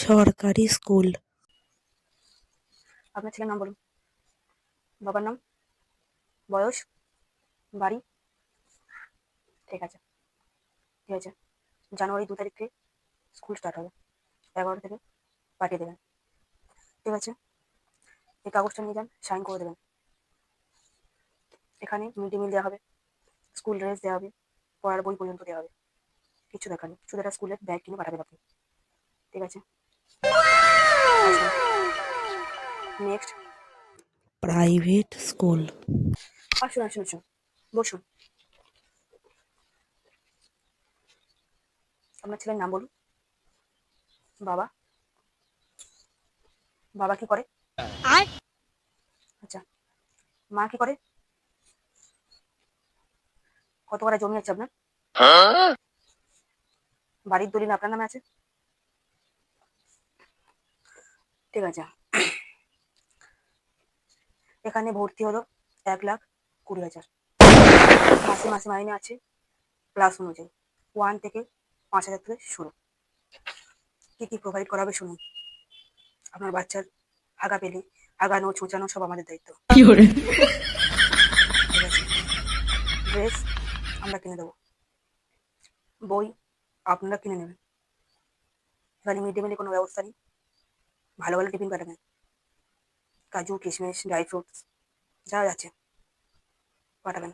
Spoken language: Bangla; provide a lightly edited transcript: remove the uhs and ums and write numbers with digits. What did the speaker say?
সরকারি স্কুল। আপনার ছেলের নাম বলুন। বাবার নাম, বয়স, বাড়ি। ঠিক আছে, ঠিক আছে। জানুয়ারি 2 তারিখ থেকে স্কুল স্টার্ট হবে, 11টা থেকে পাঠিয়ে দেবেন। ঠিক আছে, এই কাগজটা নিয়ে যান, সাইন করে দেবেন। এখানে মিড ডে মিল দেওয়া হবে, স্কুল ড্রেস দেওয়া হবে, পড়ার বই পর্যন্ত দেওয়া হবে। কিছু দেখা নেই, শুধু একটা স্কুলের ব্যাগ কিনে পাঠাবেন আপনি। ঠিক আছে, নেক্সট। Private school. আসুন আসুন আসুন, বসুন। আপনার ছেলের নাম বলুন। বাবা, বাবা কি করে? আচ্ছা, মা কি করে? কত কটা জমি আছে আপনার? বাড়ির দলিল আপনার নামে আছে? ঠিক আছে, এখানে ভর্তি হলো 1,20,000। মাসে মাসে মাইনে আছে ক্লাস অনুযায়ী, 1 থেকে 5,000 থেকে শুরু। কি কি প্রোভাইড করাবে শুনুন। আপনার বাচ্চার হাগা পেলে হাগানো ছোঁচানো সব আমাদের দায়িত্ব। ঠিক আছে, ড্রেস আমরা কিনে দেবো, বই আপনারা কিনে নেবেন। এখানে মিড ডে মিলে কোনো ব্যবস্থা নেই, ভালো ভালো টিফিন পাঠাবেন, কাজু কিশমিশ ড্রাই ফ্রুটস যা আছে পাঠাবেন।